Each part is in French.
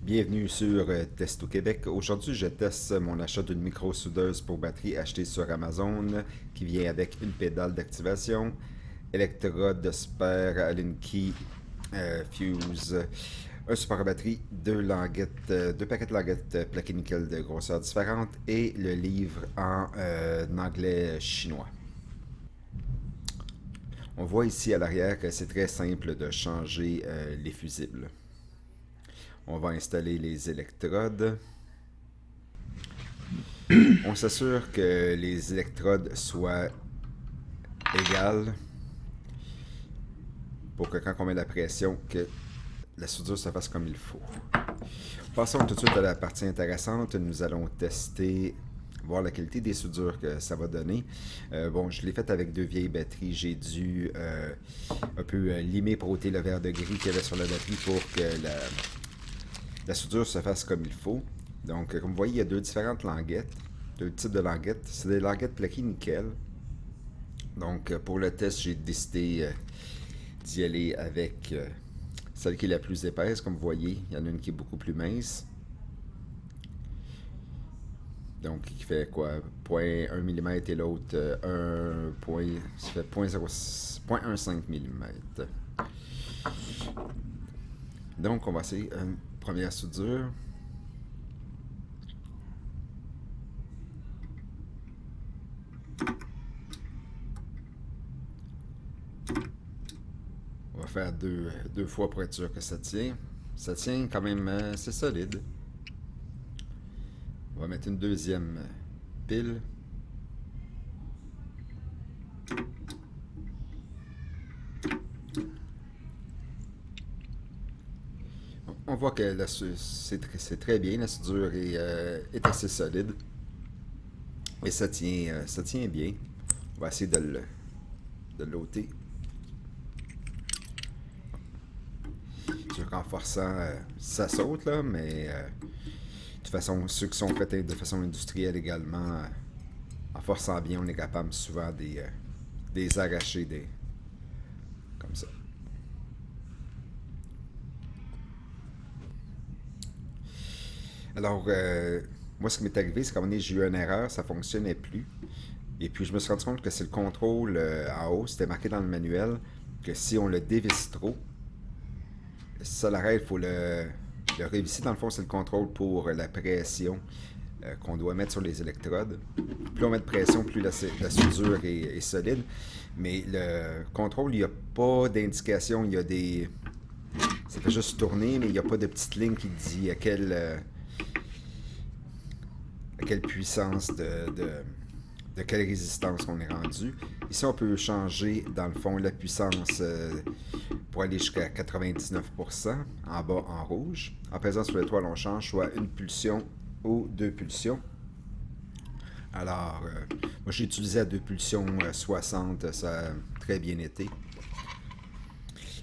Bienvenue sur Testo Québec. Aujourd'hui, je teste mon achat d'une micro-soudeuse pour batterie achetée sur Amazon qui vient avec une pédale d'activation, électrode, spare, Allen key, fuse, un support à batterie, deux paquets de languettes plaqué nickel de grosseur différente et le livre en anglais chinois. On voit ici à l'arrière que c'est très simple de changer les fusibles. On va installer les électrodes. On s'assure que les électrodes soient égales pour que quand on met la pression, que la soudure se fasse comme il faut. Passons tout de suite à la partie intéressante. Nous allons tester, voir la qualité des soudures que ça va donner. Bon, je l'ai fait avec deux vieilles batteries. J'ai dû un peu limer pour ôter le verre de gris qu'il y avait sur la batterie pour que la soudure se fasse comme il faut. Donc, comme vous voyez, il y a deux différentes languettes, deux types de languettes. C'est des languettes plaquées nickel. Donc, pour le test, j'ai décidé d'y aller avec celle qui est la plus épaisse. Comme vous voyez, il y en a une qui est beaucoup plus mince. Donc, qui fait quoi? 0.1 mm et l'autre 0.15 mm. Donc, on va essayer une première soudure. On va faire deux fois pour être sûr que ça tient. Ça tient quand même assez solide. On va mettre une deuxième pile. On voit que c'est très bien, la soudure est assez solide. Et ça tient bien. On va essayer de l'ôter. Sûr qu'en forçant, ça saute, là, mais de toute façon, ceux qui sont faits de façon industrielle également, en forçant bien, on est capable souvent des arracher comme ça. Alors, moi, ce qui m'est arrivé, c'est qu'à un moment donné, j'ai eu une erreur, ça ne fonctionnait plus. Et puis, je me suis rendu compte que c'est le contrôle en haut, c'était marqué dans le manuel, que si on le dévisse trop, ça l'arrête, il faut le révisser. Dans le fond, c'est le contrôle pour la pression qu'on doit mettre sur les électrodes. Plus on met de pression, plus la soudure est solide. Mais le contrôle, il n'y a pas d'indication, il y a des... Ça fait juste tourner, mais il n'y a pas de petite ligne qui dit à quelle puissance de quelle résistance on est rendu. Ici, on peut changer, dans le fond, la puissance pour aller jusqu'à 99%, en bas en rouge. En pesant sur l'étoile, on change soit une pulsion ou deux pulsions. Alors, moi, j'ai utilisé à deux pulsions 60, ça a très bien été.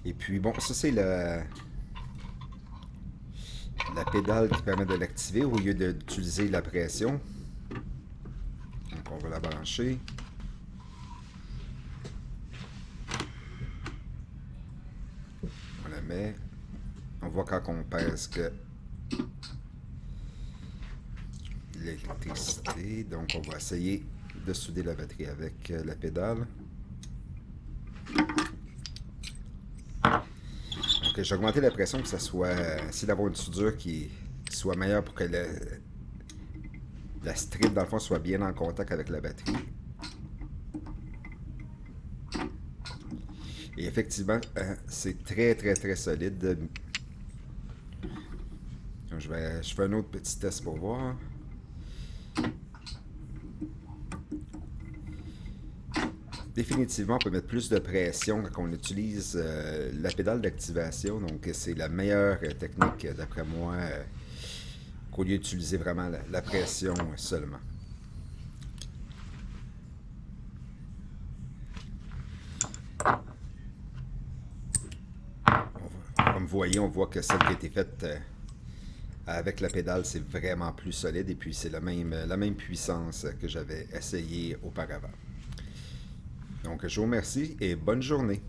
Et puis, bon, ça, c'est la pédale qui permet de l'activer au lieu d'utiliser la pression. Donc, on va la brancher. On la met. On voit quand on pèse que l'électricité. Donc, on va essayer de souder la batterie avec la pédale. Donc, j'ai augmenté la pression pour que ça soit... essayer d'avoir une soudure qui soit meilleure pour que la strip, dans le fond, soit bien en contact avec la batterie. Et effectivement, c'est très, très, très solide. Je fais un autre petit test pour voir. Définitivement, on peut mettre plus de pression quand on utilise la pédale d'activation. Donc, c'est la meilleure technique, d'après moi, qu'au lieu d'utiliser vraiment la pression seulement. Comme vous voyez, on voit que celle qui a été faite avec la pédale, c'est vraiment plus solide. Et puis, c'est la même puissance que j'avais essayé auparavant. Donc, je vous remercie et bonne journée.